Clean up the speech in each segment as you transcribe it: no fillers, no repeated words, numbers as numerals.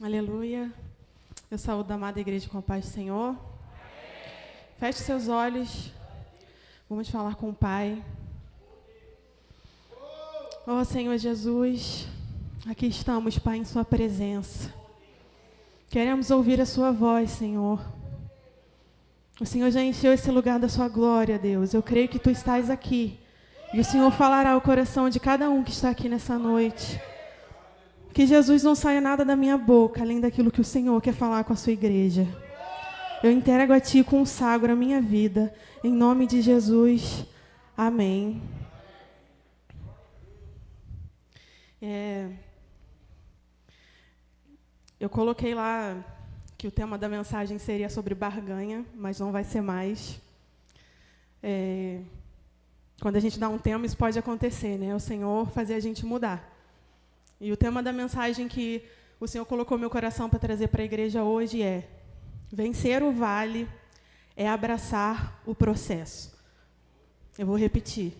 Aleluia. Eu saúdo a amada igreja com a paz do Senhor. Feche seus olhos. Vamos falar com o Pai. Oh, Senhor Jesus, aqui estamos, Pai, em sua presença. Queremos ouvir a sua voz, Senhor. O Senhor já encheu esse lugar da sua glória, Deus. Eu creio que tu estás aqui. E o Senhor falará ao coração de cada um que está aqui nessa noite. Que Jesus não saia nada da minha boca, além daquilo que o Senhor quer falar com a sua igreja. Eu entrego a Ti e consagro a minha vida. Em nome de Jesus. Amém. Eu coloquei lá que o tema da mensagem seria sobre barganha, mas não vai ser mais. Quando a gente dá um tema, isso pode acontecer, né? O Senhor fazer a gente mudar. E o tema da mensagem que o Senhor colocou no meu coração para trazer para a igreja hoje é: vencer o vale é abraçar o processo. Eu vou repetir.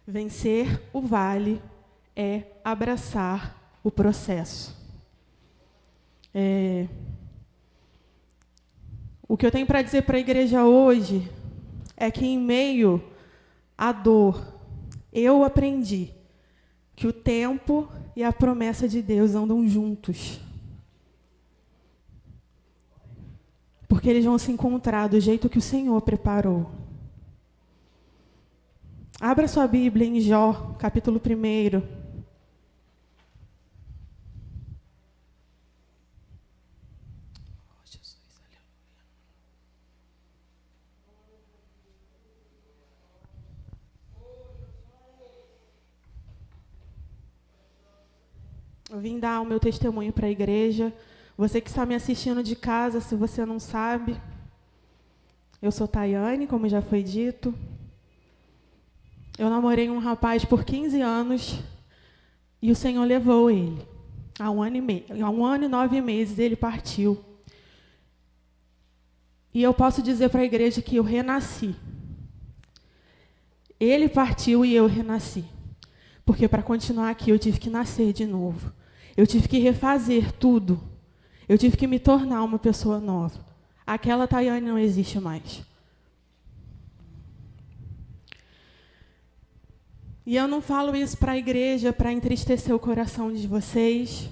Vencer o vale é abraçar o processo. O que eu tenho para dizer para a igreja hoje é que, em meio à dor, eu aprendi que o tempo e a promessa de Deus andam juntos. Porque eles vão se encontrar do jeito que o Senhor preparou. Abra sua Bíblia em Jó, capítulo 1. Eu vim dar o meu testemunho para a igreja. Você que está me assistindo de casa, se você não sabe, eu sou Tayane, como já foi dito. Eu namorei um rapaz por 15 anos e o Senhor levou ele. Há um ano e 9 meses ele partiu. E eu posso dizer para a igreja que eu renasci. Ele partiu e eu renasci. Porque para continuar aqui eu tive que nascer de novo. Eu tive que refazer tudo. Eu tive que me tornar uma pessoa nova. Aquela Tayane não existe mais. E eu não falo isso para a igreja para entristecer o coração de vocês.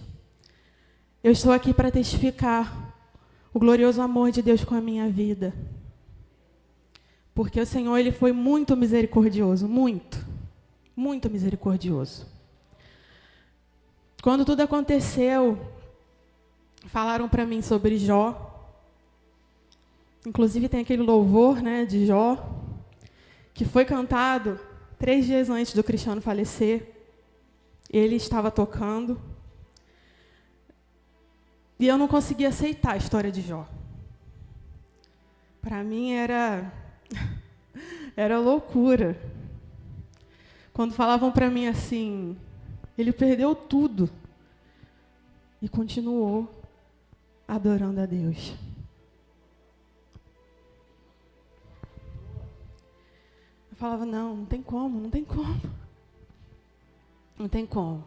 Eu estou aqui para testificar o glorioso amor de Deus com a minha vida. Porque o Senhor, Ele foi muito misericordioso, muito misericordioso. Quando tudo aconteceu, falaram para mim sobre Jó. Inclusive tem aquele louvor, né, de Jó, que foi cantado 3 dias antes do Cristiano falecer. Ele estava tocando. E eu não conseguia aceitar a história de Jó. Para mim era loucura. Quando falavam para mim assim, ele perdeu tudo e continuou adorando a Deus. Eu falava, não tem como. Não tem como.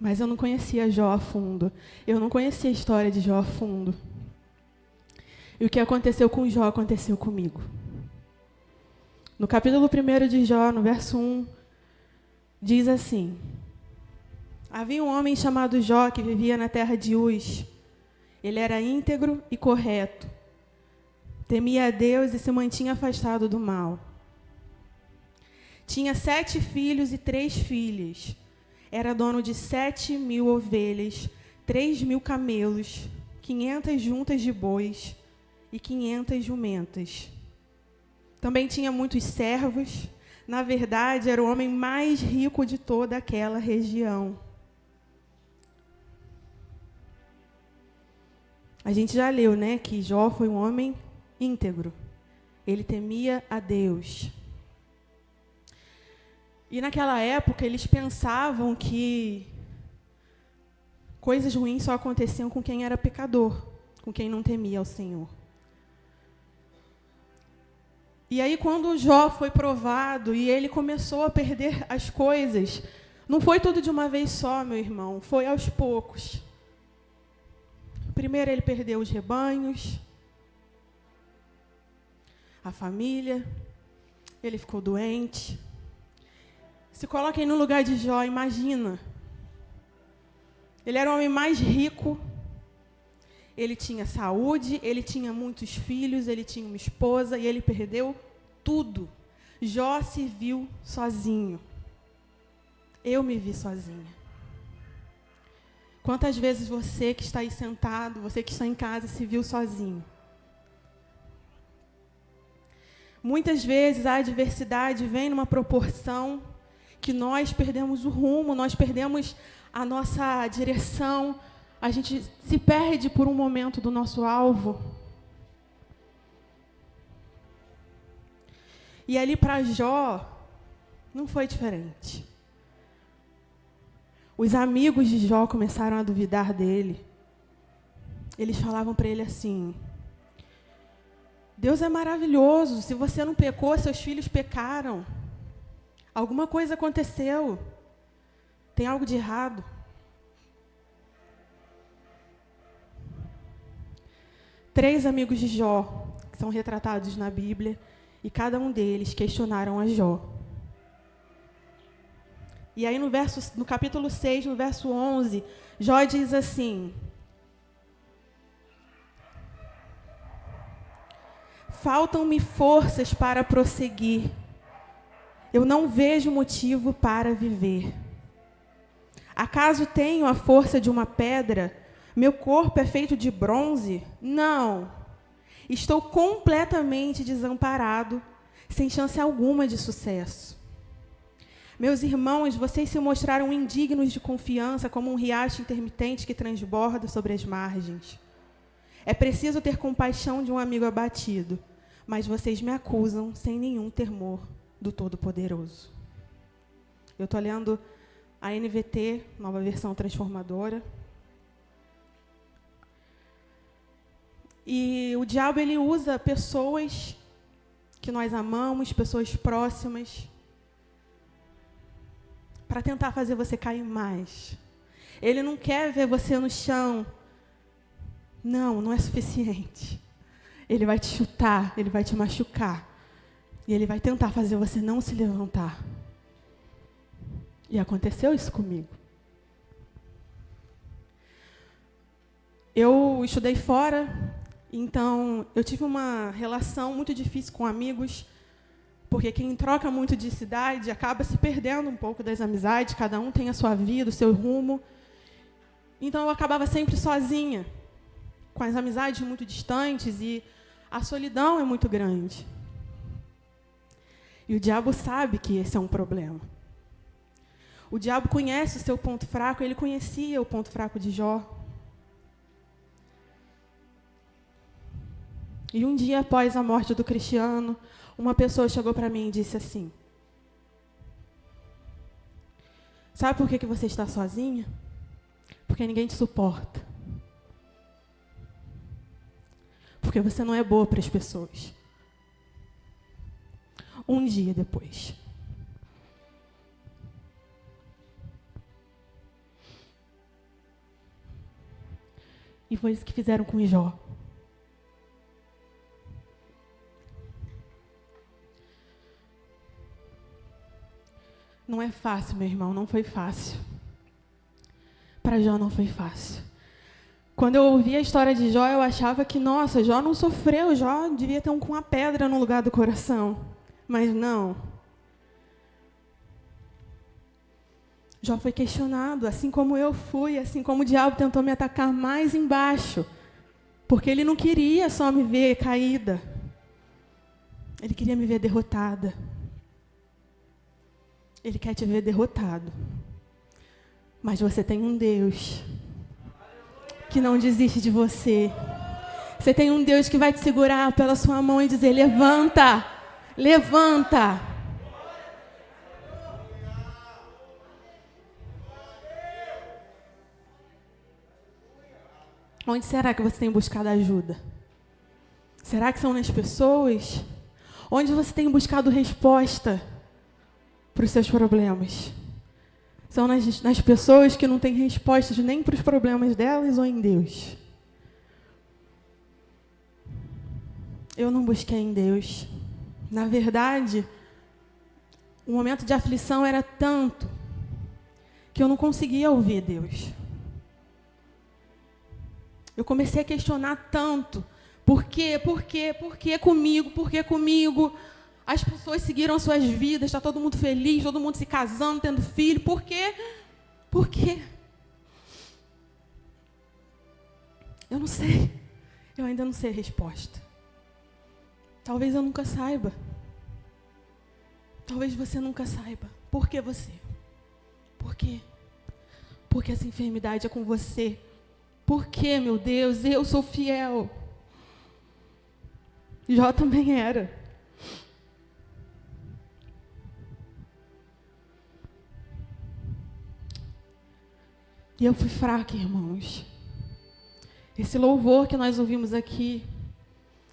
Mas eu não conhecia Jó a fundo. Eu não conhecia a história de Jó a fundo. E o que aconteceu com Jó aconteceu comigo. No capítulo 1 de Jó, no verso 1, diz assim: havia um homem chamado Jó que vivia na terra de Uz. Ele era íntegro e correto. Temia a Deus e se mantinha afastado do mal. Tinha 7 filhos e 3 filhas. Era dono de 7.000 ovelhas, 3.000 camelos, 500 juntas de bois e 500 jumentas. Também tinha muitos servos. Na verdade, era o homem mais rico de toda aquela região. A gente já leu, né, que Jó foi um homem íntegro. Ele temia a Deus. E naquela época, eles pensavam que coisas ruins só aconteciam com quem era pecador, com quem não temia ao Senhor. E aí, quando Jó foi provado e ele começou a perder as coisas, Não foi tudo de uma vez só, meu irmão, foi aos poucos. Primeiro ele perdeu os rebanhos, a família, ele ficou doente. Se coloquem no lugar de Jó, imagina. Ele era o homem mais rico, ele tinha saúde, ele tinha muitos filhos, ele tinha uma esposa e ele perdeu tudo. Jó se viu sozinho. Eu me vi sozinha. Quantas vezes você que está aí sentado, você que está em casa, se viu sozinho? Muitas vezes a adversidade vem numa proporção que nós perdemos o rumo, nós perdemos a nossa direção, a gente se perde por um momento do nosso alvo. E ali para Jó, não foi diferente. Os amigos de Jó começaram a duvidar dele. Eles falavam para ele assim: Deus é maravilhoso, se você não pecou, seus filhos pecaram. Alguma coisa aconteceu. Tem algo de errado. Três amigos de Jó, que são retratados na Bíblia, e cada um deles questionaram a Jó. E aí no capítulo 6, no verso 11, Jó diz assim: faltam-me forças para prosseguir. Eu não vejo motivo para viver. Acaso tenho a força de uma pedra? Meu corpo é feito de bronze? Não. Estou completamente desamparado, sem chance alguma de sucesso. Meus irmãos, vocês se mostraram indignos de confiança, como um riacho intermitente que transborda sobre as margens. É preciso ter compaixão de um amigo abatido, mas vocês me acusam sem nenhum temor do Todo-Poderoso. Eu estou lendo a NVT, nova versão transformadora. E o diabo, ele usa pessoas que nós amamos, pessoas próximas, para tentar fazer você cair mais. Ele não quer ver você no chão. Não, não é suficiente. Ele vai te chutar, ele vai te machucar. E ele vai tentar fazer você não se levantar. E aconteceu isso comigo. Eu estudei fora, então eu tive uma relação muito difícil com amigos, porque quem troca muito de cidade acaba se perdendo um pouco das amizades, cada um tem a sua vida, o seu rumo. Então eu acabava sempre sozinha, com as amizades muito distantes, e a solidão é muito grande. E o diabo sabe que esse é um problema. O diabo conhece o seu ponto fraco, ele conhecia o ponto fraco de Jó. E um dia após a morte do Cristiano, uma pessoa chegou para mim e disse assim: sabe por que você está sozinha? Porque ninguém te suporta. Porque você não é boa para as pessoas. Um dia depois. E foi isso que fizeram com Jó. Não é fácil, meu irmão, não foi fácil. Para Jó não foi fácil. Quando eu ouvi a história de Jó, eu achava que, nossa, Jó não sofreu, Jó devia ter com uma pedra no lugar do coração. Mas não. Jó foi questionado, assim como eu fui, assim como o diabo tentou me atacar mais embaixo. Porque ele não queria só me ver caída. Ele queria me ver derrotada. Ele quer te ver derrotado. Mas você tem um Deus que não desiste de você. Você tem um Deus que vai te segurar pela sua mão e dizer: levanta, levanta. Onde será que você tem buscado ajuda? Será que são nas pessoas? Onde você tem buscado resposta para os seus problemas? São nas pessoas que não têm respostas nem para os problemas delas ou em Deus. Eu não busquei em Deus. Na verdade, o momento de aflição era tanto que eu não conseguia ouvir Deus. Eu comecei a questionar tanto. Por quê? Por quê? Por que comigo? Por que comigo? As pessoas seguiram suas vidas, está todo mundo feliz, todo mundo se casando, tendo filho. Por quê? Por quê? Eu não sei. Eu ainda não sei a resposta. Talvez eu nunca saiba. Talvez você nunca saiba. Por que você? Por quê? Porque essa enfermidade é com você. Por quê, meu Deus? Eu sou fiel. Jó também era. E eu fui fraca, irmãos. Esse louvor que nós ouvimos aqui,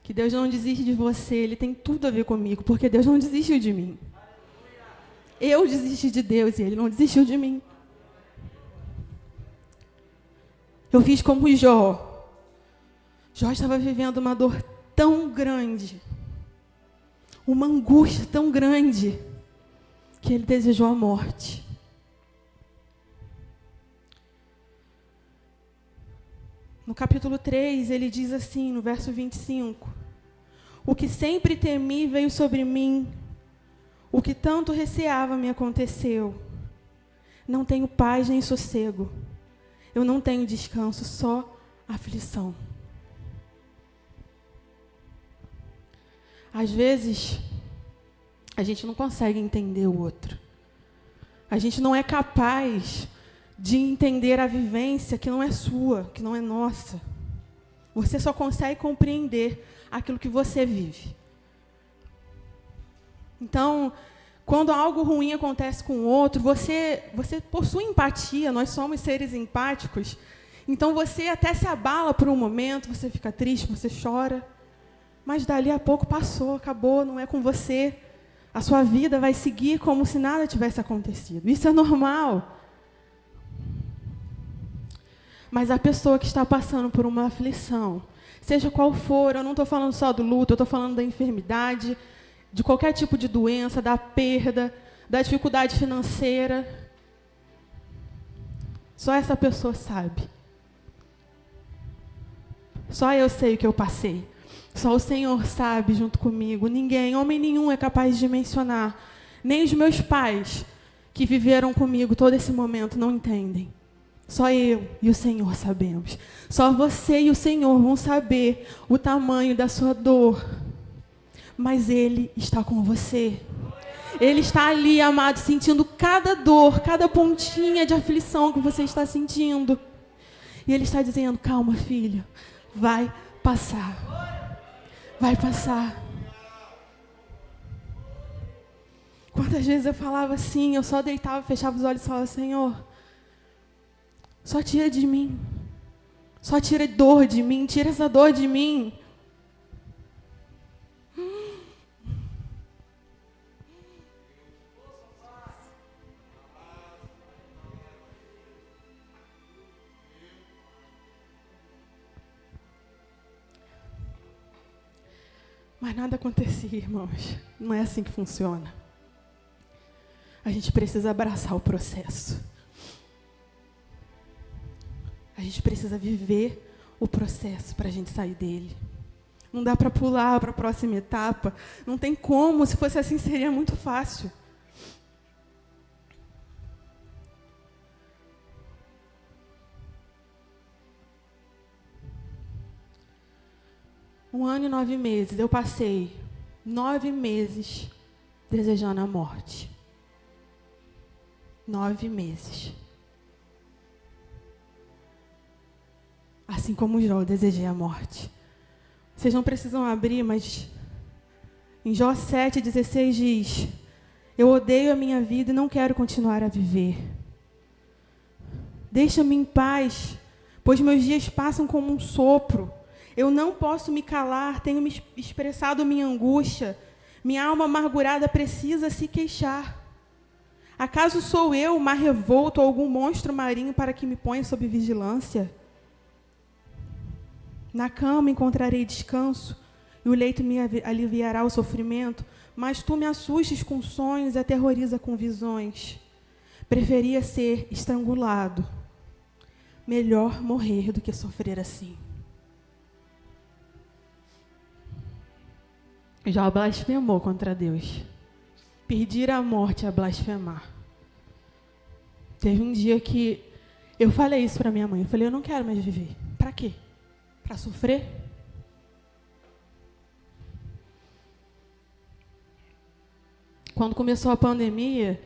que Deus não desiste de você, ele tem tudo a ver comigo, porque Deus não desistiu de mim. Eu desisti de Deus e ele não desistiu de mim. Eu fiz como Jó. Jó estava vivendo uma dor tão grande, uma angústia tão grande, que ele desejou a morte. No capítulo 3, ele diz assim, no verso 25: o que sempre temi veio sobre mim, o que tanto receava me aconteceu. Não tenho paz nem sossego, eu não tenho descanso, só aflição. Às vezes, a gente não consegue entender o outro. A gente não é capaz de entender a vivência que não é sua, que não é nossa. Você só consegue compreender aquilo que você vive. Então, quando algo ruim acontece com o outro, você possui empatia, nós somos seres empáticos. Então, você até se abala por um momento, você fica triste, você chora. Mas dali a pouco passou, acabou, não é com você. A sua vida vai seguir como se nada tivesse acontecido. Isso é normal. Mas a pessoa que está passando por uma aflição, seja qual for, eu não estou falando só do luto, eu estou falando da enfermidade, de qualquer tipo de doença, da perda, da dificuldade financeira. Só essa pessoa sabe. Só eu sei o que eu passei. Só o Senhor sabe junto comigo. Ninguém, homem nenhum é capaz de mencionar. Nem os meus pais, que viveram comigo todo esse momento, não entendem. Só eu e o Senhor sabemos. Só você e o Senhor vão saber o tamanho da sua dor. Mas Ele está com você. Ele está ali, amado, sentindo cada dor, cada pontinha de aflição que você está sentindo. E Ele está dizendo: calma, filho, vai passar. Vai passar. Quantas vezes eu falava assim, eu só deitava, fechava os olhos e falava: Senhor, só tira de mim. Só tira dor de mim, tira essa dor de mim. Mas nada acontecia, irmãos. Não é assim que funciona. A gente precisa abraçar o processo. A gente precisa viver o processo para a gente sair dele. Não dá para pular para a próxima etapa. Não tem como. Se fosse assim, seria muito fácil. Um ano e 9 meses. Eu passei 9 meses desejando a morte. 9 meses. Assim como Jó, eu desejei a morte. Vocês não precisam abrir, mas em Jó 7,16 diz: eu odeio a minha vida e não quero continuar a viver. Deixa-me em paz, pois meus dias passam como um sopro. Eu não posso me calar, tenho me expressado minha angústia. Minha alma amargurada precisa se queixar. Acaso sou eu, mar revolto, ou algum monstro marinho para que me ponha sob vigilância? Na cama encontrarei descanso, e o leito me aliviará o sofrimento, mas tu me assustes com sonhos e aterroriza com visões. Preferia ser estrangulado. Melhor morrer do que sofrer assim. Jó blasfemou contra Deus. Pedir a morte é blasfemar. Teve um dia que eu falei isso para minha mãe. Eu falei, eu não quero mais viver. Para quê? Para sofrer? Quando começou a pandemia,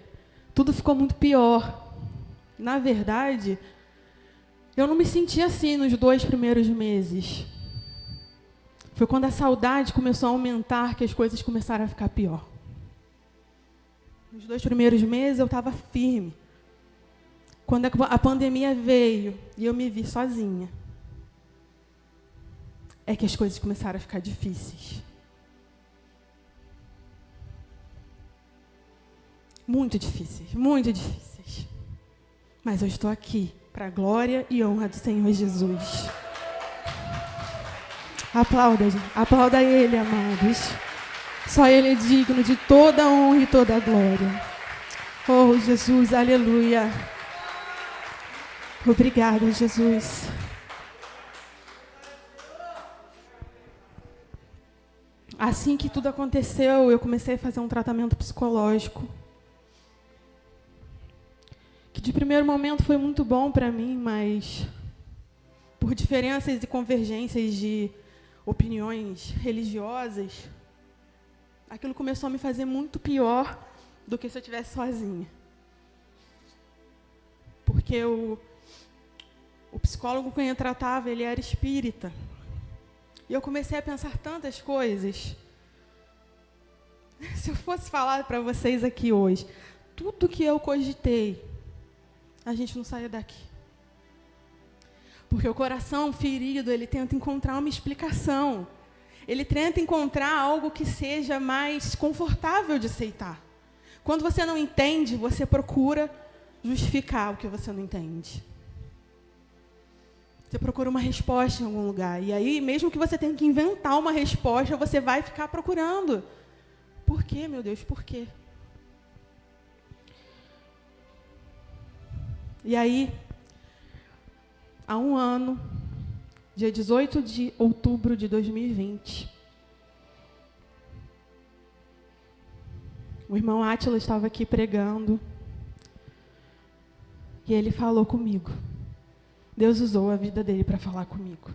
tudo ficou muito pior. Na verdade, eu não me senti assim nos 2 primeiros meses. Foi quando a saudade começou a aumentar que as coisas começaram a ficar pior. Nos 2 primeiros meses eu estava firme. Quando a pandemia veio e eu me vi sozinha, é que as coisas começaram a ficar difíceis. Muito difíceis, muito difíceis. Mas eu estou aqui para a glória e honra do Senhor Jesus. Aplauda Ele, amados. Só Ele é digno de toda a honra e toda a glória. Oh, Jesus, aleluia. Obrigada, Jesus. Assim que tudo aconteceu, eu comecei a fazer um tratamento psicológico. Que de primeiro momento foi muito bom para mim, mas por diferenças e convergências de opiniões religiosas, aquilo começou a me fazer muito pior do que se eu estivesse sozinha. Porque o psicólogo que eu tratava, ele era espírita. E eu comecei a pensar tantas coisas. Se eu fosse falar para vocês aqui hoje, tudo que eu cogitei, a gente não saia daqui. Porque o coração ferido, ele tenta encontrar uma explicação. Ele tenta encontrar algo que seja mais confortável de aceitar. Quando você não entende, você procura justificar o que você não entende. Você procura uma resposta em algum lugar. E aí, mesmo que você tenha que inventar uma resposta, você vai ficar procurando. Por quê, meu Deus? Por quê? E aí, há um ano, dia 18 de outubro de 2020, o irmão Átila estava aqui pregando e ele falou comigo. Deus usou a vida dele para falar comigo.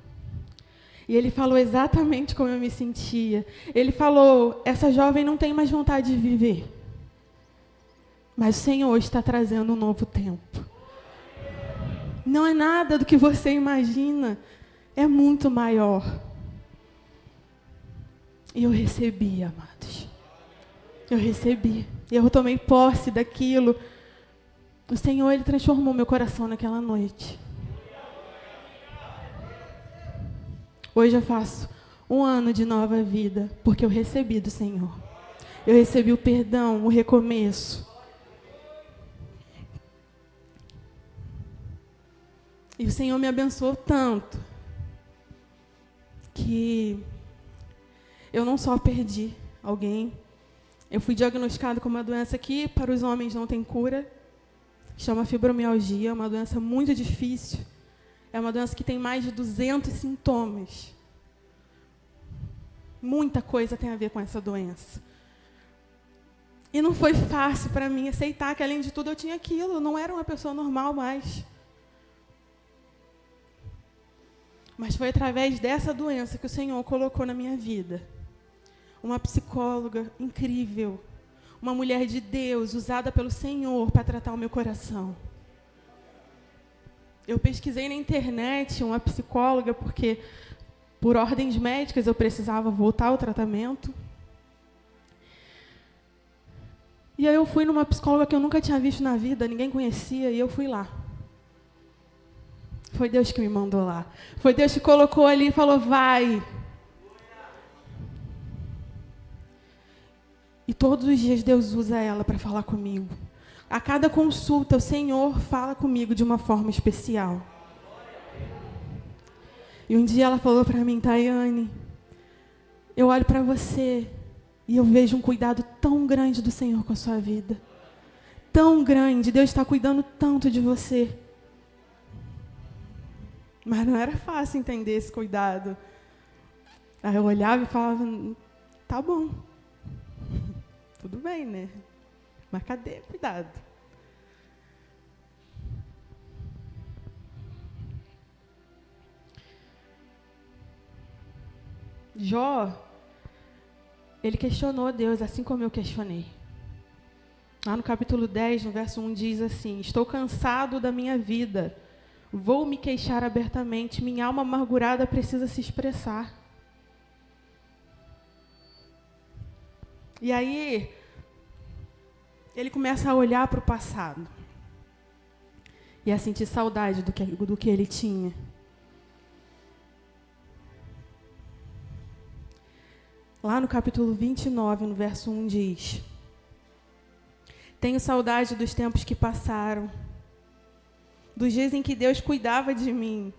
E ele falou exatamente como eu me sentia. Ele falou, essa jovem não tem mais vontade de viver. Mas o Senhor está trazendo um novo tempo. Não é nada do que você imagina. É muito maior. E eu recebi, amados. Eu recebi. E eu tomei posse daquilo. O Senhor, Ele transformou meu coração naquela noite. Hoje eu faço 1 ano de nova vida, porque eu recebi do Senhor. Eu recebi o perdão, o recomeço. E o Senhor me abençoou tanto, que eu não só perdi alguém, eu fui diagnosticada com uma doença que para os homens não tem cura, que chama fibromialgia, é uma doença muito difícil. É uma doença que tem mais de 200 sintomas. Muita coisa tem a ver com essa doença. E não foi fácil para mim aceitar que, além de tudo, eu tinha aquilo. Eu não era uma pessoa normal mais. Mas foi através dessa doença que o Senhor colocou na minha vida. Uma psicóloga incrível. Uma mulher de Deus, usada pelo Senhor para tratar o meu coração. Eu pesquisei na internet uma psicóloga, porque, por ordens médicas, eu precisava voltar ao tratamento. E aí eu fui numa psicóloga que eu nunca tinha visto na vida, ninguém conhecia, e eu fui lá. Foi Deus que me mandou lá. Foi Deus que colocou ali e falou, vai. E todos os dias Deus usa ela para falar comigo. A cada consulta, o Senhor fala comigo de uma forma especial. E um dia ela falou para mim: Tayane, eu olho para você e eu vejo um cuidado tão grande do Senhor com a sua vida. Tão grande, Deus está cuidando tanto de você. Mas não era fácil entender esse cuidado. Aí eu olhava e falava: tá bom. Tudo bem, né? Mas cadê? Cuidado. Jó, ele questionou Deus, assim como eu questionei. Lá no capítulo 10, no verso 1, diz assim: estou cansado da minha vida, vou me queixar abertamente, minha alma amargurada precisa se expressar. E aí, ele começa a olhar para o passado e a sentir saudade do que ele tinha. Lá no capítulo 29, no verso 1, diz: tenho saudade dos tempos que passaram, dos dias em que Deus cuidava de mim.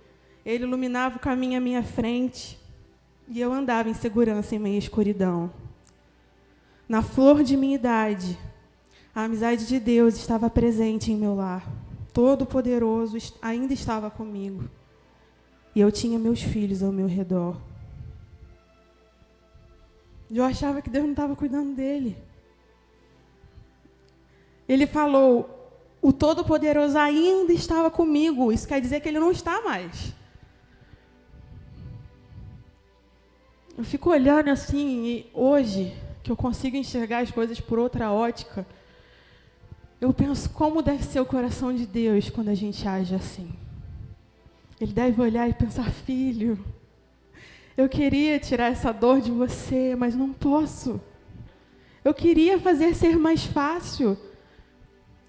Ele iluminava o caminho à minha frente e eu andava em segurança em meio à escuridão. Na flor de minha idade, a amizade de Deus estava presente em meu lar. Todo-Poderoso ainda estava comigo. E eu tinha meus filhos ao meu redor. Eu achava que Deus não estava cuidando dele. Ele falou: o Todo-Poderoso ainda estava comigo. Isso quer dizer que ele não está mais. Eu fico olhando assim, e hoje, que eu consigo enxergar as coisas por outra ótica, eu penso como deve ser o coração de Deus quando a gente age assim. Ele deve olhar e pensar: filho, eu queria tirar essa dor de você, mas não posso. Eu queria fazer ser mais fácil.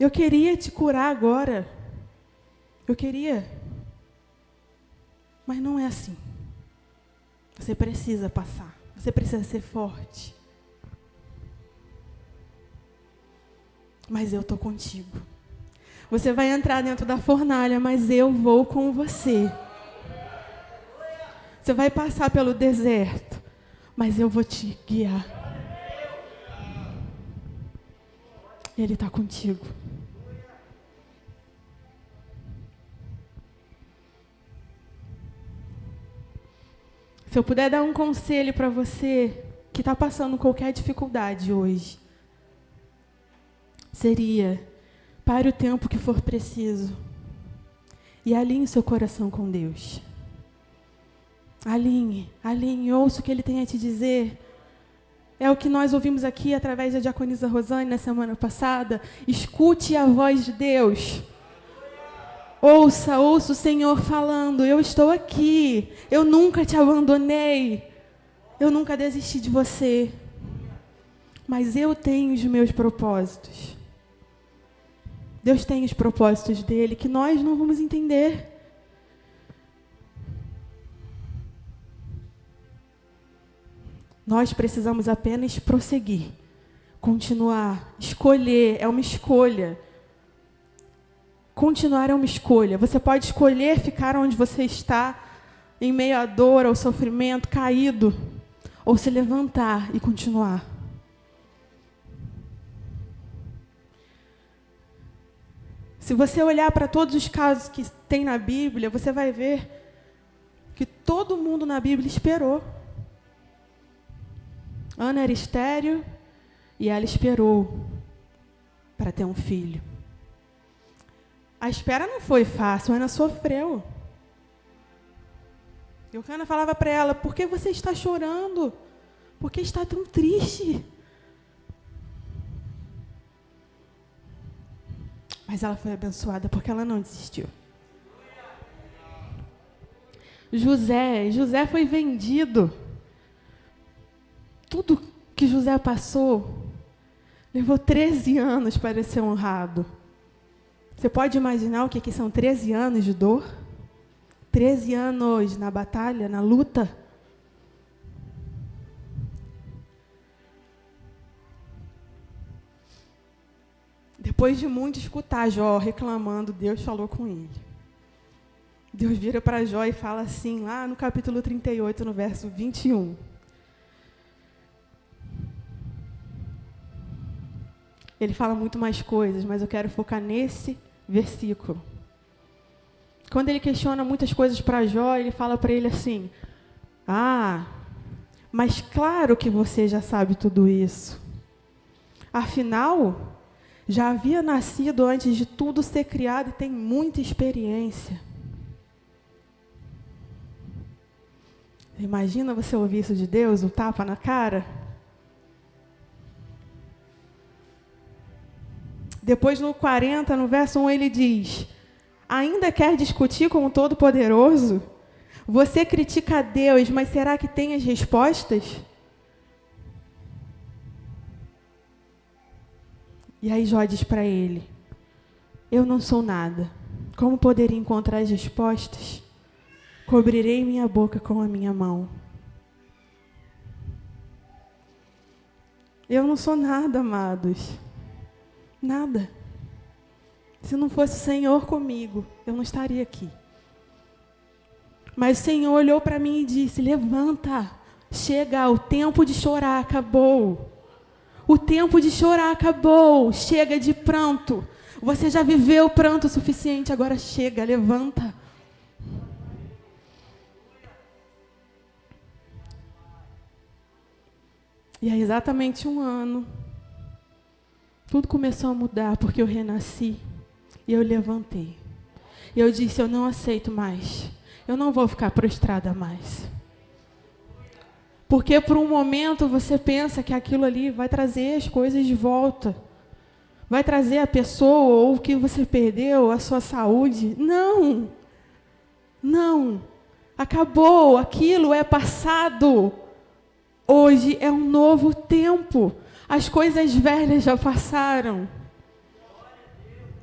Eu queria te curar agora. Eu queria. Mas não é assim. Você precisa passar. Você precisa ser forte. Mas eu estou contigo. Você vai entrar dentro da fornalha, mas eu vou com você. Você vai passar pelo deserto, mas eu vou te guiar. Ele está contigo. Se eu puder dar um conselho para você que está passando qualquer dificuldade hoje, seria: pare o tempo que for preciso e alinhe seu coração com Deus. Alinhe, ouça o que Ele tem a te dizer. É o que nós ouvimos aqui através da diaconisa Rosane na semana passada. Escute a voz de Deus. Ouça o Senhor falando: eu estou aqui, eu nunca te abandonei, eu nunca desisti de você, mas eu tenho os meus propósitos. Deus tem os propósitos dele que nós não vamos entender. Nós precisamos apenas prosseguir, continuar, escolher, é uma escolha. Continuar é uma escolha. Você pode escolher ficar onde você está, em meio à dor, ao sofrimento, caído, ou se levantar e continuar. Se você olhar para todos os casos que tem na Bíblia, você vai ver que todo mundo na Bíblia esperou. Ana era estéril e ela esperou para ter um filho. A espera não foi fácil, Ana sofreu. E o Cana falava para ela: por que você está chorando? Por que está tão triste? Mas ela foi abençoada porque ela não desistiu. José foi vendido. Tudo que José passou levou 13 anos para ser honrado. Você pode imaginar o que são 13 anos de dor? 13 anos na batalha, na luta. depois de muito escutar Jó reclamando, Deus falou com ele. Deus vira para Jó e fala assim, lá no capítulo 38, no verso 21. Ele fala muito mais coisas, mas eu quero focar nesse versículo. Quando ele questiona muitas coisas para Jó, ele fala para ele assim, mas claro que você já sabe tudo isso. Afinal, já havia nascido antes de tudo ser criado e tem muita experiência. Imagina você ouvir isso de Deus, o tapa na cara? Depois no 40, no verso 1, ele diz, ainda quer discutir com o Todo-Poderoso? Você critica a Deus, mas será que tem as respostas? E aí Jó diz para ele, eu não sou nada. Como poderia encontrar as respostas? Cobrirei minha boca com a minha mão. Eu não sou nada, amados. Nada. Se não fosse o Senhor comigo, eu não estaria aqui. Mas o Senhor olhou para mim e disse, levanta, chega, o tempo de chorar acabou. O tempo de chorar acabou, chega de pranto. Você já viveu pranto o suficiente, agora chega, levanta. E há exatamente 1 ano, tudo começou a mudar, porque eu renasci e eu levantei. E eu disse, eu não aceito mais. Eu não vou ficar prostrada mais. Porque por um momento você pensa que aquilo ali vai trazer as coisas de volta. Vai trazer a pessoa ou o que você perdeu, a sua saúde. Não. Não. Acabou. Aquilo é passado. Hoje é um novo tempo. As coisas velhas já passaram.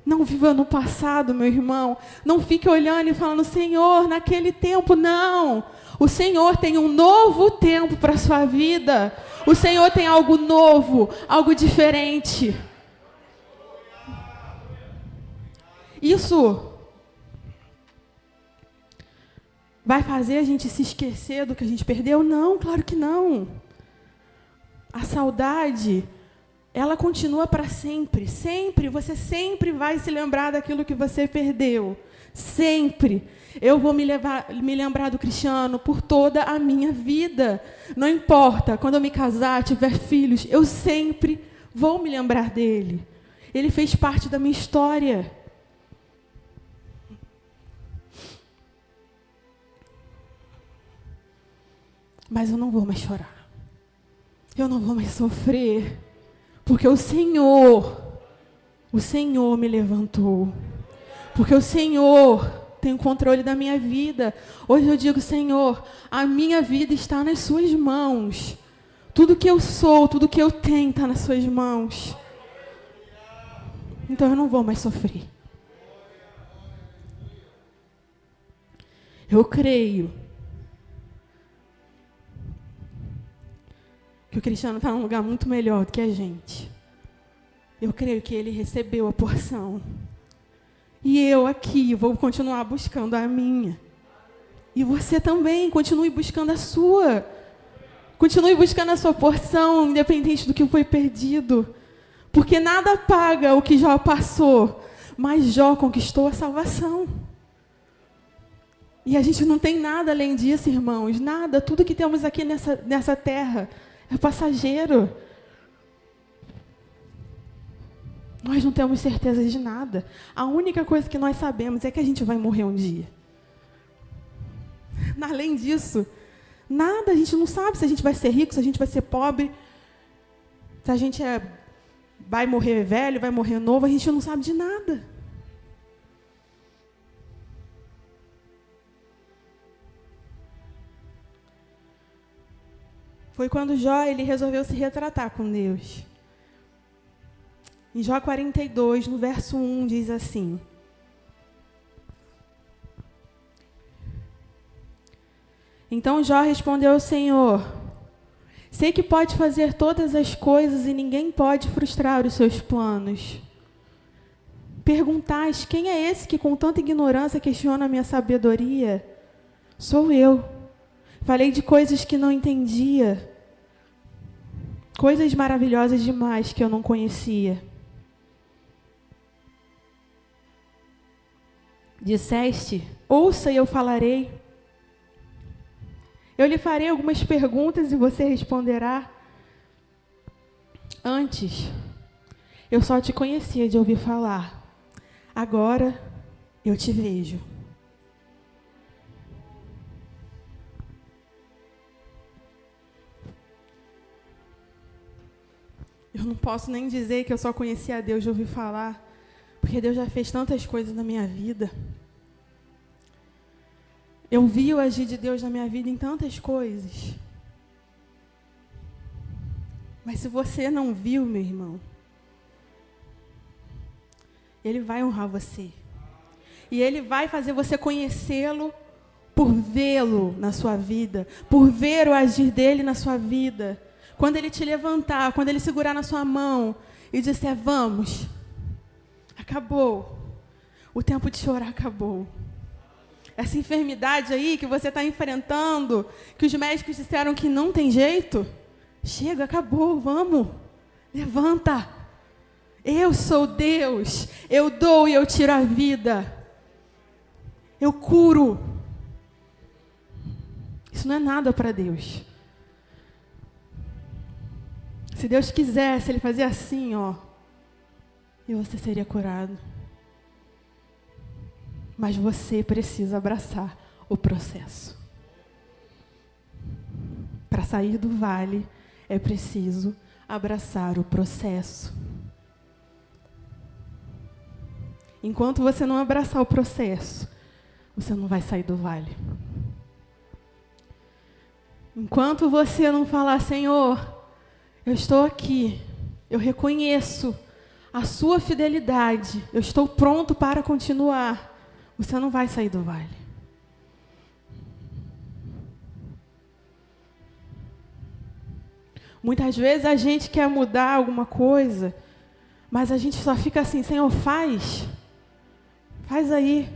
Não viva no passado, meu irmão. Não fique olhando e falando, Senhor, naquele tempo, não. O Senhor tem um novo tempo para a sua vida. O Senhor tem algo novo, algo diferente. Isso vai fazer a gente se esquecer do que a gente perdeu? Não, claro que não. A saudade, ela continua para sempre. Sempre, você sempre vai se lembrar daquilo que você perdeu. Sempre. Eu vou me lembrar do Cristiano por toda a minha vida. Não importa, quando eu me casar, tiver filhos, eu sempre vou me lembrar dele. Ele fez parte da minha história. Mas eu não vou mais chorar. Eu não vou mais sofrer. Porque o Senhor me levantou. Porque o Senhor tem o controle da minha vida. Hoje eu digo, Senhor, a minha vida está nas suas mãos. Tudo que eu sou, tudo que eu tenho está nas suas mãos. Então eu não vou mais sofrer. Eu creio que o Cristiano está num lugar muito melhor do que a gente. Eu creio que ele recebeu a porção. E eu aqui vou continuar buscando a minha. E você também, continue buscando a sua. Continue buscando a sua porção, independente do que foi perdido. Porque nada paga o que Jó passou, mas Jó conquistou a salvação. E a gente não tem nada além disso, irmãos. Nada. Tudo que temos aqui nessa terra é passageiro. Nós não temos certeza de nada. A única coisa que nós sabemos é que a gente vai morrer um dia. Além disso, nada. A gente não sabe se a gente vai ser rico, se a gente vai ser pobre, se a gente vai morrer velho, vai morrer novo. A gente não sabe de nada. Foi quando Jó ele resolveu se retratar com Deus. Em Jó 42, no verso 1, diz assim: Então Jó respondeu ao Senhor: Sei que pode fazer todas as coisas e ninguém pode frustrar os seus planos. perguntais: quem é esse que com tanta ignorância questiona a minha sabedoria? Sou eu. Falei de coisas que não entendia, coisas maravilhosas demais que eu não conhecia. Disseste: ouça e eu falarei. Eu lhe farei algumas perguntas e você responderá. Antes, eu só te conhecia de ouvir falar. Agora, eu te vejo. Eu não posso nem dizer que eu só conhecia a Deus de ouvir falar, porque Deus já fez tantas coisas na minha vida. Eu vi o agir de Deus na minha vida em tantas coisas. Mas se você não viu, meu irmão, Ele vai honrar você. E Ele vai fazer você conhecê-lo por vê-lo na sua vida, por ver o agir dele na sua vida. Quando Ele te levantar, quando Ele segurar na sua mão e disser: vamos, acabou. O tempo de chorar acabou. Essa enfermidade aí que você está enfrentando, que os médicos disseram que não tem jeito, chega, acabou, vamos, levanta. Eu sou Deus, eu dou e eu tiro a vida. Eu curo. Isso não é nada para Deus. Se Deus quisesse, Ele fazia assim, ó, e você seria curado. Mas você precisa abraçar o processo. Para sair do vale, é preciso abraçar o processo. Enquanto você não abraçar o processo, você não vai sair do vale. Enquanto você não falar: Senhor, eu estou aqui, eu reconheço a sua fidelidade, eu estou pronto para continuar, você não vai sair do vale. Muitas vezes a gente quer mudar alguma coisa, mas a gente só fica assim: Senhor, faz aí.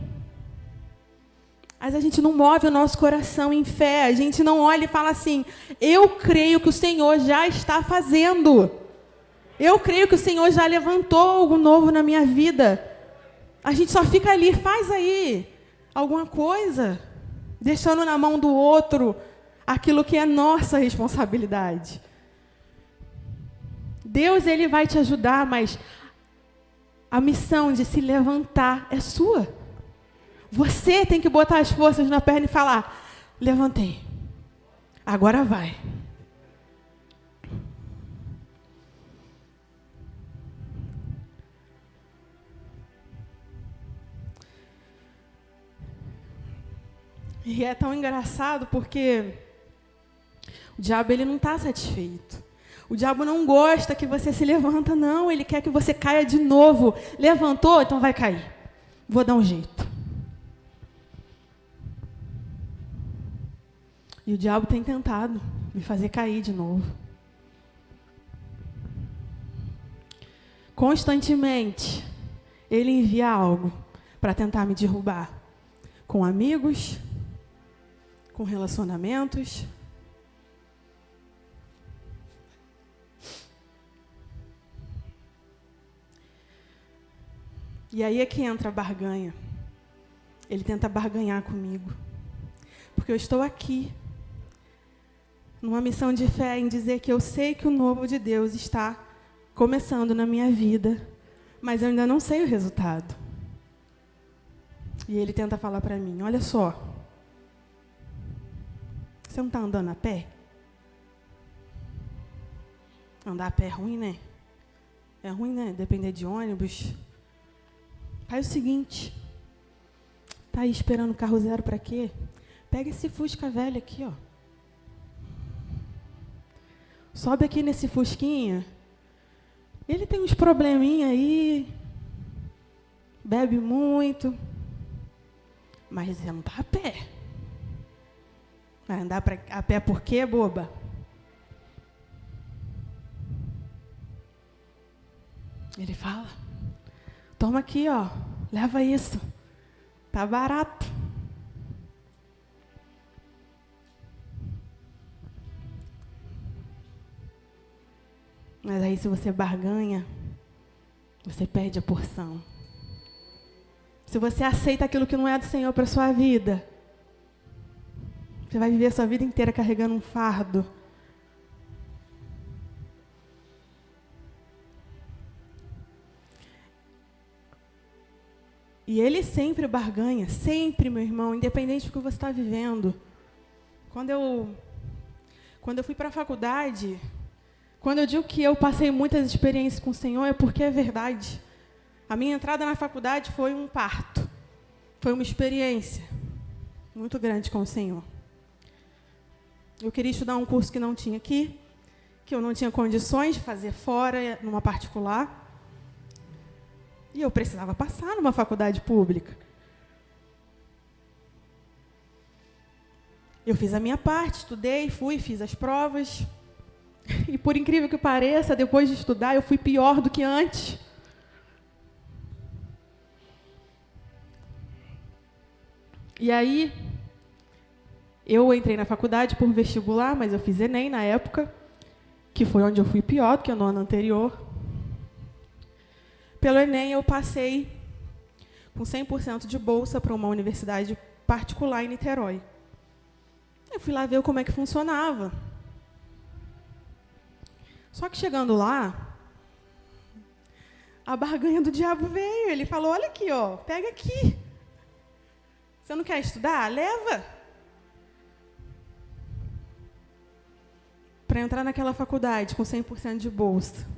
Mas a gente não move o nosso coração em fé, a gente não olha e fala assim: eu creio que o Senhor já está fazendo. Eu creio que o Senhor já levantou algo novo na minha vida. A gente só fica ali: faz aí alguma coisa, deixando na mão do outro aquilo que é nossa responsabilidade. Deus, Ele vai te ajudar, mas a missão de se levantar é sua. Você tem que botar as forças na perna e falar: levantei, agora vai. E é tão engraçado porque o diabo, ele não está satisfeito. O diabo não gosta que você se levanta, não. Ele quer que você caia de novo. Levantou? Então vai cair. Vou dar um jeito. E o diabo tem tentado me fazer cair de novo. Constantemente, ele envia algo para tentar me derrubar. Com amigos, com relacionamentos. E aí é que entra a barganha. Ele tenta barganhar comigo. Porque eu estou aqui, numa missão de fé, em dizer que eu sei que o novo de Deus está começando na minha vida, mas eu ainda não sei o resultado. E ele tenta falar para mim: olha só, você não está andando a pé? Andar a pé é ruim, né? É ruim, né? Depender de ônibus. Faz o seguinte, tá aí esperando o carro zero para quê? Pega esse Fusca velho aqui, ó. Sobe aqui nesse Fusquinha. Ele tem uns probleminha aí. Bebe muito. Mas você não tá a pé. Vai andar a pé por quê, boba? Ele fala: toma aqui, ó, leva isso. Tá barato. Mas aí se você barganha, você perde a porção. Se você aceita aquilo que não é do Senhor para a sua vida, você vai viver a sua vida inteira carregando um fardo. E ele sempre barganha, sempre, meu irmão, independente do que você está vivendo. Quando eu fui para a faculdade, quando eu digo que eu passei muitas experiências com o Senhor, é porque é verdade. A minha entrada na faculdade foi um parto. Foi uma experiência muito grande com o Senhor. Eu queria estudar um curso que não tinha aqui, que eu não tinha condições de fazer fora, numa particular. E eu precisava passar numa faculdade pública. Eu fiz a minha parte, estudei, fiz as provas. E por incrível que pareça, depois de estudar, eu fui pior do que antes. E aí, eu entrei na faculdade por vestibular, mas eu fiz Enem na época, que foi onde eu fui pior do que no ano anterior. Pelo Enem, eu passei com 100% de bolsa para uma universidade particular em Niterói. Eu fui lá ver como é que funcionava. Só que chegando lá, a barganha do diabo veio. Ele falou, olha aqui, ó, pega aqui. Você não quer estudar? Leva. Para entrar naquela faculdade com 100% de bolsa,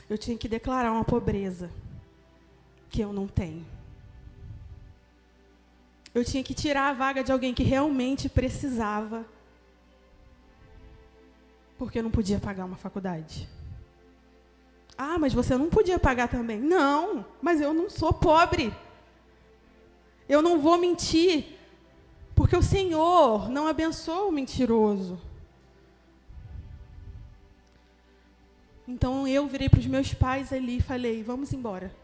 eu tinha que declarar uma pobreza que eu não tenho. Eu tinha que tirar a vaga de alguém que realmente precisava, porque eu não podia pagar uma faculdade. Ah, mas você não podia pagar também. Não, mas eu não sou pobre. Eu não vou mentir, porque o Senhor não abençoa o mentiroso. Então, eu virei para os meus pais ali e falei, vamos embora.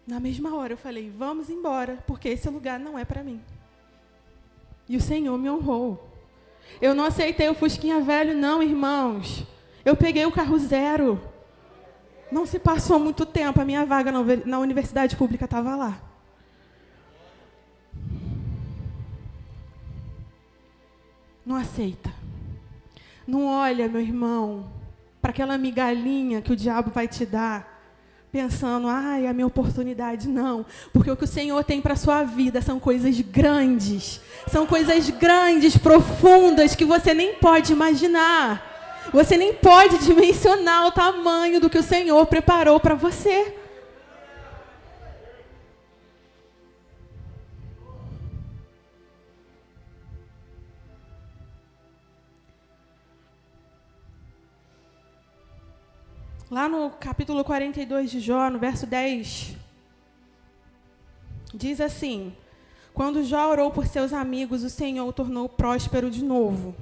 Na mesma hora, eu falei, vamos embora, porque esse lugar não é para mim. E o Senhor me honrou. Eu não aceitei o Fusquinha velho, não, irmãos. Eu peguei o carro zero. Não se passou muito tempo, a minha vaga na universidade pública estava lá. Não aceita. Não olha, meu irmão, para aquela migalhinha que o diabo vai te dar, pensando, ai, a minha oportunidade. Não, porque o que o Senhor tem para a sua vida são coisas grandes. São coisas grandes, profundas, que você nem pode imaginar. Você nem pode dimensionar o tamanho do que o Senhor preparou para você. Lá no capítulo 42 de Jó, no verso 10, diz assim, quando Jó orou por seus amigos, o Senhor o tornou próspero de novo.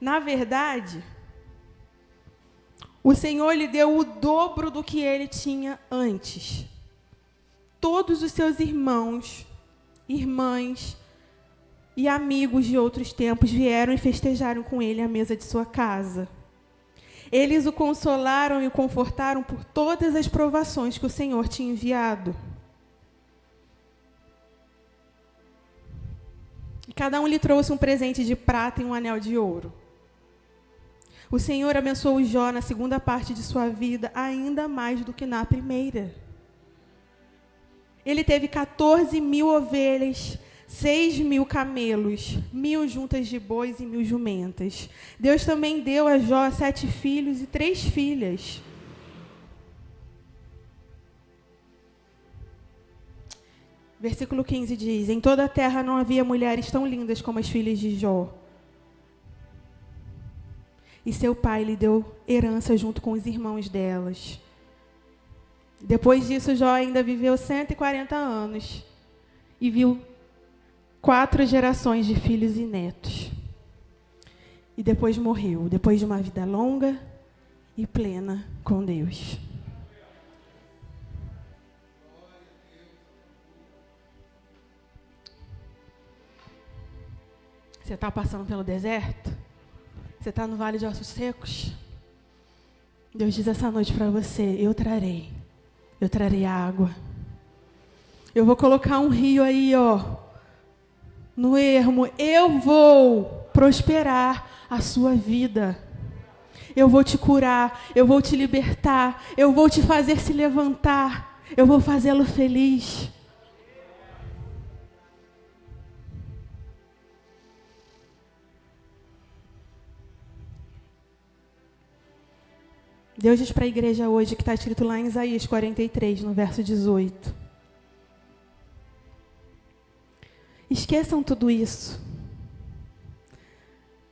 Na verdade, o Senhor lhe deu o dobro do que ele tinha antes. Todos os seus irmãos, irmãs e amigos de outros tempos vieram e festejaram com ele à mesa de sua casa. Eles o consolaram e o confortaram por todas as provações que o Senhor tinha enviado. E cada um lhe trouxe um presente de prata e um anel de ouro. O Senhor abençoou Jó na segunda parte de sua vida, ainda mais do que na primeira. Ele teve 14.000 ovelhas, 6.000 camelos, 1.000 juntas de bois e 1.000 jumentas. Deus também deu a Jó 7 filhos e 3 filhas. Versículo 15 diz, em toda a terra não havia mulheres tão lindas como as filhas de Jó. E seu pai lhe deu herança junto com os irmãos delas. Depois disso, Jó ainda viveu 140 anos e viu 4 gerações de filhos e netos. E depois morreu, depois de uma vida longa e plena com Deus. Você está passando pelo deserto? Você está no vale de ossos secos? Deus diz essa noite para você, eu trarei água. Eu vou colocar um rio aí, no ermo. Eu vou prosperar a sua vida. Eu vou te curar, eu vou te libertar, eu vou te fazer se levantar, eu vou fazê-lo feliz. Deus diz para a igreja hoje, que está escrito lá em Isaías 43, no verso 18. Esqueçam tudo isso.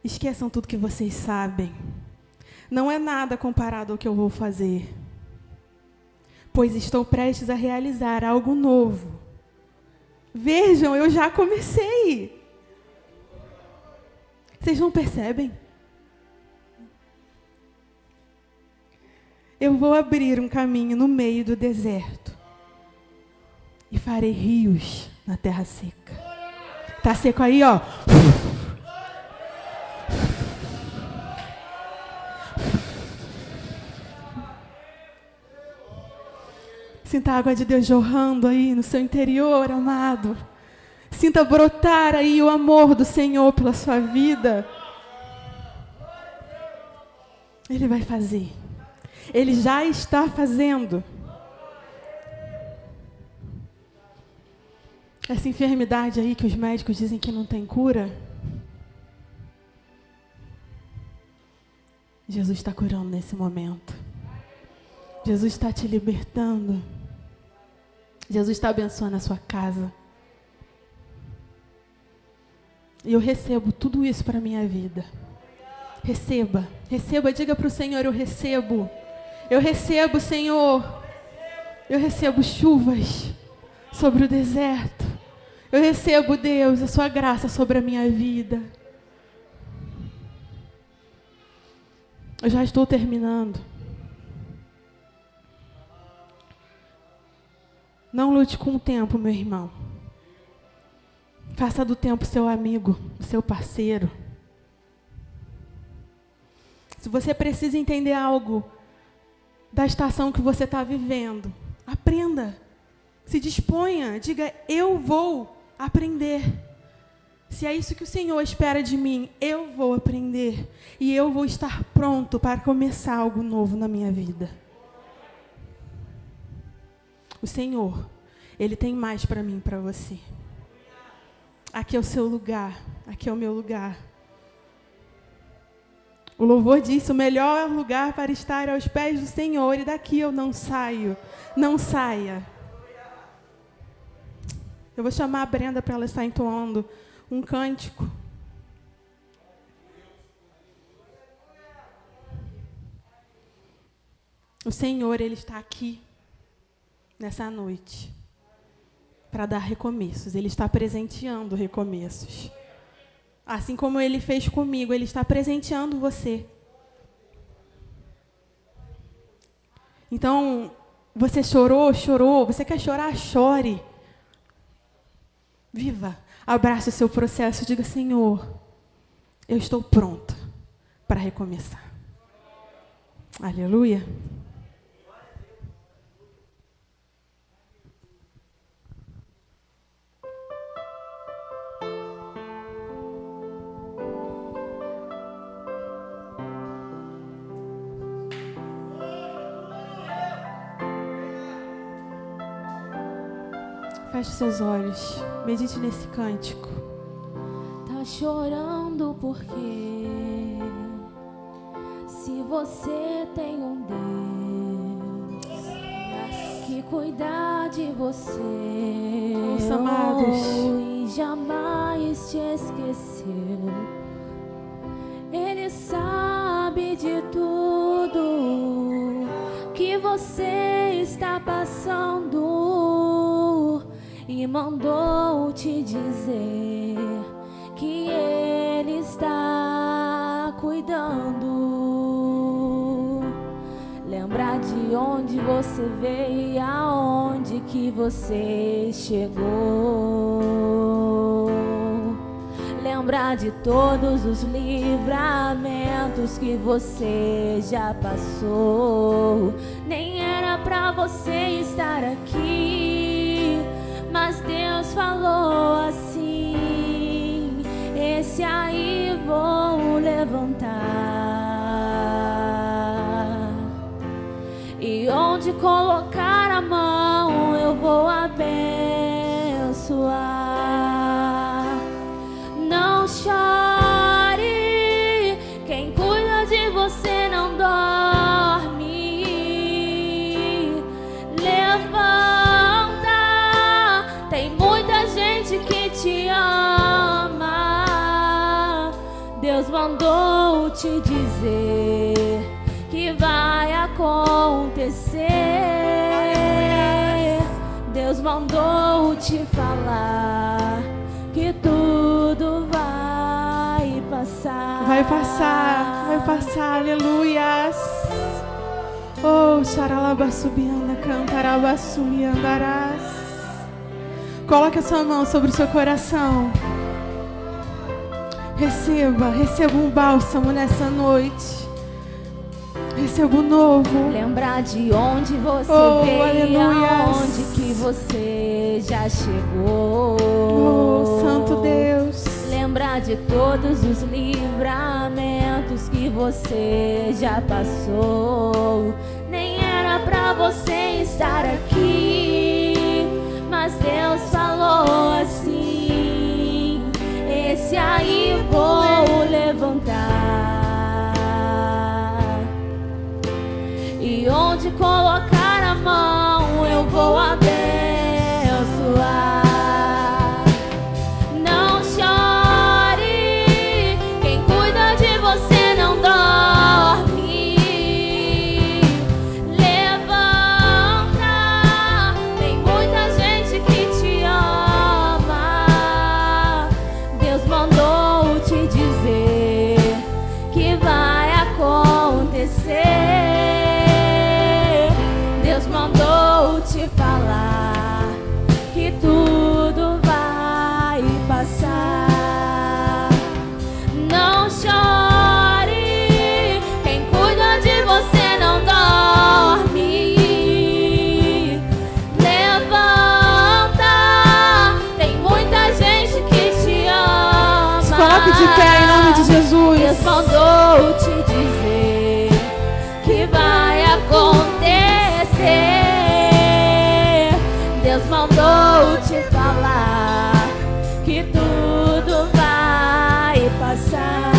Esqueçam tudo que vocês sabem. Não é nada comparado ao que eu vou fazer. Pois estou prestes a realizar algo novo. Vejam, eu já comecei. Vocês não percebem? Eu vou abrir um caminho no meio do deserto. E farei rios na terra seca. Tá seco aí, Sinta a água de Deus jorrando aí no seu interior, amado. Sinta brotar aí o amor do Senhor pela sua vida. Ele vai fazer. Ele já está fazendo. Essa enfermidade aí que os médicos dizem que não tem cura, Jesus está curando nesse momento. Jesus está te libertando. Jesus está abençoando a sua casa. E eu recebo tudo isso para a minha vida. Receba, diga para o Senhor, eu recebo. Eu recebo, Senhor. Eu recebo chuvas sobre o deserto. Eu recebo, Deus, a sua graça sobre a minha vida. Eu já estou terminando. Não lute com o tempo, meu irmão. Faça do tempo seu amigo, seu parceiro. Se você precisa entender algo da estação que você está vivendo, aprenda. Se disponha, diga, eu vou aprender. Se é isso que o Senhor espera de mim, eu vou aprender. E eu vou estar pronto para começar algo novo na minha vida. O Senhor, Ele tem mais para mim e para você. Aqui é o seu lugar, aqui é o meu lugar. O louvor disse, o melhor lugar para estar é aos pés do Senhor, e daqui eu não saio. Não saia. Eu vou chamar a Brenda para ela estar entoando um cântico. O Senhor, Ele está aqui nessa noite para dar recomeços. Ele está presenteando recomeços. Assim como Ele fez comigo, Ele está presenteando você. Então, você chorou, você quer chorar, chore. Viva, abrace o seu processo, diga, Senhor, eu estou pronto para recomeçar. Aleluia. Feche seus olhos, medite nesse cântico. Tá chorando porque se você tem um Deus que cuida de você, Ouça, amados, e jamais te esqueceu. Ele sabe de tudo que você está passando e mandou te dizer que Ele está cuidando. Lembrar de onde você veio e aonde que você chegou. Lembra Lembrar de todos os livramentos que você já passou. Nem era pra você estar aqui, mas Deus falou assim: esse aí vou levantar, e onde colocar a mão eu vou abençoar. Não chore, quem cuida de você não dorme. Levanta, tem muita gente que te ama. Deus mandou te dizer que vai acontecer. Deus mandou te falar que tudo vai passar. Vai passar, vai passar, aleluias. Oh, xaralabassubianda, cantarabassubiandarás. Coloque a sua mão sobre o seu coração. Receba um bálsamo nessa noite. Receba o novo. Lembrar de onde você veio, aleluias. aonde que você já chegou. Oh, Santo Deus. Lembrar de todos os livramentos que você já passou. Nem era pra você estar aqui, mas Deus falou assim: esse aí vou levantar, e onde colocar a mão eu vou abençoar. Não chore, quem cuida de você não dorme. Levanta, tem muita gente que te ama. Deus mandou te dizer que vai acontecer. Deus mandou te falar que tudo vai passar. Não chore, quem cuida de você não dorme. Levanta, tem muita gente que te ama. Se coloque de pé em nome de Jesus. Deus mandou te dizer que vai acontecer. Deus mandou te falar que tudo vai passar.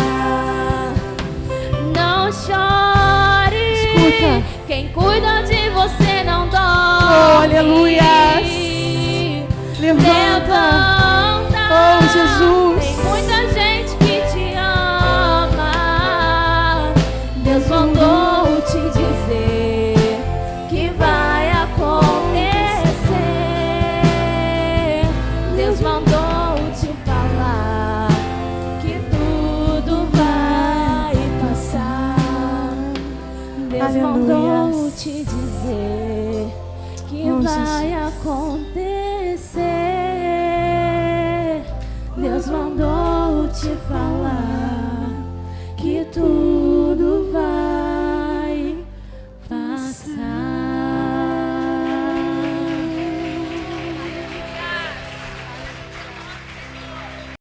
Não chore, Escuta. quem cuida de você não dorme. Oh, aleluias. Levanta. Oh, Jesus. Tem muita gente que te ama. Deus mandou te dizer que vai acontecer. Deus mandou te falar que tudo vai passar. Deus mandou Aleluias. te dizer que Oh, vai Jesus. acontecer. Deus mandou te falar que tudo